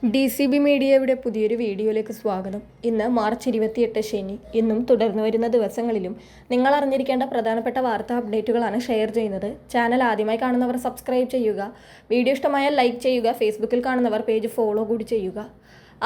DCB മീഡിയയുടെ പുതിയൊരു വീഡിയോയിലേക്ക് സ്വാഗതം. ഇന്ന് മാർച്ച് 28 ശനി. ഇന്നും തുടർന്നു വരുന്ന ദിവസങ്ങളിലും നിങ്ങൾ അറിഞ്ഞിരിക്കേണ്ട പ്രധാനപ്പെട്ട വാർത്താ അപ്ഡേറ്റുകളാണ് ഷെയർ ചെയ്യുന്നത്. ചാനൽ ആദ്യമായി കാണുന്നവർ സബ്സ്ക്രൈബ് ചെയ്യുക. വീഡിയോ ഇഷ്ടമായാൽ ലൈക്ക് ചെയ്യുക. ഫേസ്ബുക്കിൽ കാണുന്നവർ പേജ് ഫോളോ കൂടി ചെയ്യുക.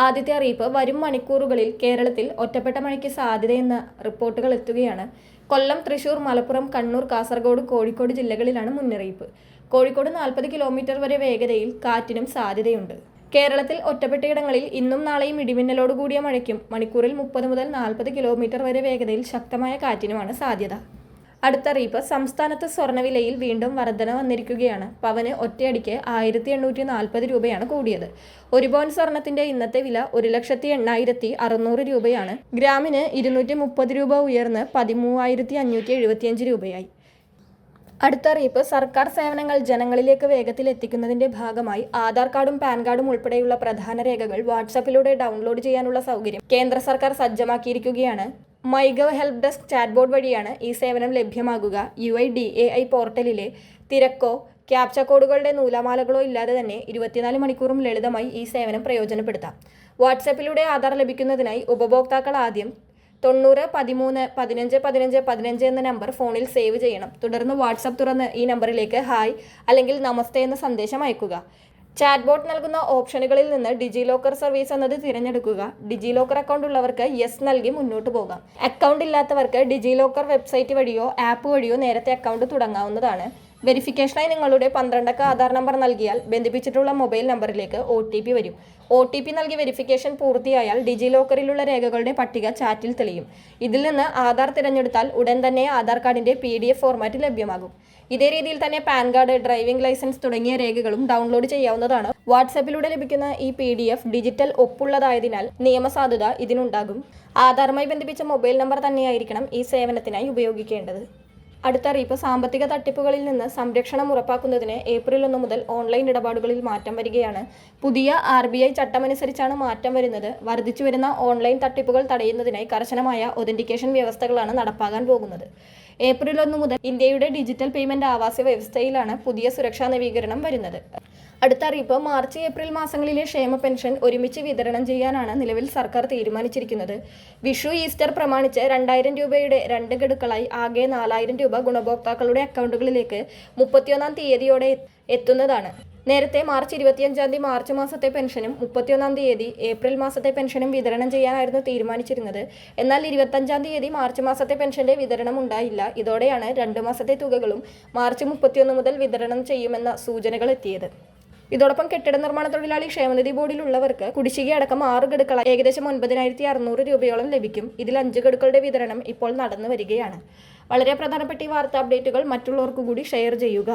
ആദ്യത്തെ അറിയിപ്പ്, വരും മണിക്കൂറുകളിൽ കേരളത്തിൽ ഒറ്റപ്പെട്ട മഴയ്ക്ക് സാധ്യതയെന്ന റിപ്പോർട്ടുകൾ എത്തുകയാണ്. കൊല്ലം, തൃശൂർ, മലപ്പുറം, കണ്ണൂർ, കാസർഗോഡ്, കോഴിക്കോട് ജില്ലകളിലാണ് മുന്നറിയിപ്പ്. കോഴിക്കോട് 40 കിലോമീറ്റർ വരെ വേഗതയിൽ കാറ്റിനും സാധ്യതയുണ്ട്. കേരളത്തിൽ ഒറ്റപ്പെട്ടയിടങ്ങളിൽ ഇന്നും നാളെയും ഇടിമിന്നലോടുകൂടിയ മഴയ്ക്കും മണിക്കൂറിൽ 30 മുതൽ 40 കിലോമീറ്റർ വരെ വേഗതയിൽ ശക്തമായ കാറ്റിനുമാണ് സാധ്യത. അടുത്ത അറിയിപ്പ്, സംസ്ഥാനത്ത് സ്വർണ്ണവിലയിൽ വീണ്ടും വർധന വന്നിരിക്കുകയാണ്. പവന് ഒറ്റയടിക്ക് 1840 രൂപയാണ് കൂടിയത്. ഒരു പവൻ സ്വർണത്തിന്റെ ഇന്നത്തെ വില 1,08,600 രൂപയാണ്. ഗ്രാമിന് 230 രൂപ ഉയർന്ന് 13,575 രൂപയായി. അടുത്ത അറിയിപ്പ്, സർക്കാർ സേവനങ്ങൾ ജനങ്ങളിലേക്ക് വേഗത്തിൽ എത്തിക്കുന്നതിന്റെ ഭാഗമായി ആധാർ കാർഡും പാൻ കാർഡും ഉൾപ്പെടെയുള്ള പ്രധാന രേഖകൾ വാട്സാപ്പിലൂടെ ഡൗൺലോഡ് ചെയ്യാനുള്ള സൗകര്യം കേന്ദ്ര സർക്കാർ സജ്ജമാക്കിയിരിക്കുകയാണ്. മൈഗവ് ഹെൽപ്പ് ഡെസ്ക് ചാറ്റ്ബോട്ട് വഴിയാണ് ഈ സേവനം ലഭ്യമാകുക. UIDAI പോർട്ടലിലെ തിരക്കോ ക്യാപ്ച കോഡുകളുടെ നൂലാമാലകളോ ഇല്ലാതെ തന്നെ 24 മണിക്കൂറും ലളിതമായി ഈ സേവനം പ്രയോജനപ്പെടുത്താം. വാട്സാപ്പിലൂടെ ആധാർ ലഭിക്കുന്നതിനായി ഉപഭോക്താക്കൾ ആദ്യം 90 13 15 15 15 എന്ന നമ്പർ ഫോണിൽ സേവ് ചെയ്യണം. തുടർന്ന് വാട്സാപ്പ് തുറന്ന് ഈ നമ്പറിലേക്ക് ഹായ് അല്ലെങ്കിൽ നമസ്തേ എന്ന സന്ദേശം അയക്കുക. ചാറ്റ്ബോട്ട് നൽകുന്ന ഓപ്ഷനുകളിൽ നിന്ന് ഡിജി ലോക്കർ സർവീസ് എന്നത് തിരഞ്ഞെടുക്കുക. ഡിജി ലോക്കർ അക്കൗണ്ട് ഉള്ളവർക്ക് യെസ് നൽകി മുന്നോട്ട് പോകാം. അക്കൗണ്ട് ഇല്ലാത്തവർക്ക് ഡിജി ലോക്കർ വെബ്സൈറ്റ് വഴിയോ ആപ്പ് വഴിയോ നേരത്തെ അക്കൗണ്ട് തുടങ്ങാവുന്നതാണ്. വെരിഫിക്കേഷനായി നിങ്ങളുടെ 12 അക്ക ആധാർ നമ്പർ നൽകിയാൽ ബന്ധിപ്പിച്ചിട്ടുള്ള മൊബൈൽ നമ്പറിലേക്ക് OTP വരും. OTP നൽകി വെരിഫിക്കേഷൻ പൂർത്തിയായാൽ ഡിജി ലോക്കറിലുള്ള രേഖകളുടെ പട്ടിക ചാറ്റിൽ തെളിയും. ഇതിൽ നിന്ന് ആധാർ തിരഞ്ഞെടുത്താൽ ഉടൻ തന്നെ ആധാർ കാർഡിന്റെ PDF ഫോർമാറ്റ് ലഭ്യമാകും. ഇതേ രീതിയിൽ തന്നെ പാൻ കാർഡ്, ഡ്രൈവിംഗ് ലൈസൻസ് തുടങ്ങിയ രേഖകളും ഡൗൺലോഡ് ചെയ്യാവുന്നതാണ്. വാട്സാപ്പിലൂടെ ലഭിക്കുന്ന ഈ PDF ഡിജിറ്റൽ ഒപ്പുള്ളതായതിനാൽ നിയമസാധുത ഇതിനുണ്ടാകും. ആധാറുമായി ബന്ധിപ്പിച്ച മൊബൈൽ നമ്പർ തന്നെയായിരിക്കണം ഈ സേവനത്തിനായി ഉപയോഗിക്കേണ്ടത്. അടുത്ത അറിയിപ്പ്, സാമ്പത്തിക തട്ടിപ്പുകളിൽ നിന്ന് സംരക്ഷണം ഉറപ്പാക്കുന്നതിന് ഏപ്രിൽ 1 മുതൽ ഓൺലൈൻ ഇടപാടുകളിൽ മാറ്റം വരികയാണ്. പുതിയ RBI ചട്ടമനുസരിച്ചാണ് മാറ്റം വരുന്നത്. വർദ്ധിച്ചു വരുന്ന ഓൺലൈൻ തട്ടിപ്പുകൾ തടയുന്നതിനായി കർശനമായ ഒതന്റിക്കേഷൻ വ്യവസ്ഥകളാണ് നടപ്പാകാൻ പോകുന്നത്. ഏപ്രിൽ 1 മുതൽ ഇന്ത്യയുടെ ഡിജിറ്റൽ പേയ്മെന്റ് ആവാസ വ്യവസ്ഥയിലാണ് പുതിയ സുരക്ഷാ നവീകരണം വരുന്നത്. അടുത്ത അറിയിപ്പ്, മാർച്ച് ഏപ്രിൽ മാസങ്ങളിലെ ക്ഷേമ പെൻഷൻ ഒരുമിച്ച് വിതരണം ചെയ്യാനാണ് നിലവിൽ സർക്കാർ തീരുമാനിച്ചിരിക്കുന്നത്. വിഷു, ഈസ്റ്റർ പ്രമാണിച്ച് 2000 രൂപയുടെ 2 ഗഡുക്കളായി ആകെ 4000 രൂപ ഗുണഭോക്താക്കളുടെ അക്കൗണ്ടുകളിലേക്ക് 31-ാം തീയതിയോടെ എത്തുന്നതാണ്. നേരത്തെ മാർച്ച് 25-ാം തീയതി മാർച്ച് മാസത്തെ പെൻഷനും 31-ാം തീയതി ഏപ്രിൽ മാസത്തെ പെൻഷനും വിതരണം ചെയ്യാനായിരുന്നു തീരുമാനിച്ചിരുന്നത്. എന്നാൽ 25-ാം തീയതി മാർച്ച് മാസത്തെ പെൻഷന്റെ വിതരണം ഉണ്ടായില്ല. ഇതോടെയാണ് 2 മാസത്തെ തുകകളും മാർച്ച് 31 മുതൽ വിതരണം ചെയ്യുമെന്ന സൂചനകൾ എത്തിയത്. ഇതോടൊപ്പം കെട്ടിട നിർമ്മാണ തൊഴിലാളി ക്ഷേമനിധി ബോർഡിലുള്ളവർക്ക് കുടിശ്ശികയടക്കം 6 ഗഡുക്കളായി ഏകദേശം 9,600 രൂപയോളം ലഭിക്കും. ഇതിൽ 5 ഗഡുക്കളുടെ വിതരണം ഇപ്പോൾ നടന്നു വരികയാണ്. വളരെ പ്രധാനപ്പെട്ട ഈ വാർത്താ അപ്ഡേറ്റുകൾ മറ്റുള്ളവർക്ക് കൂടി ഷെയർ ചെയ്യുക.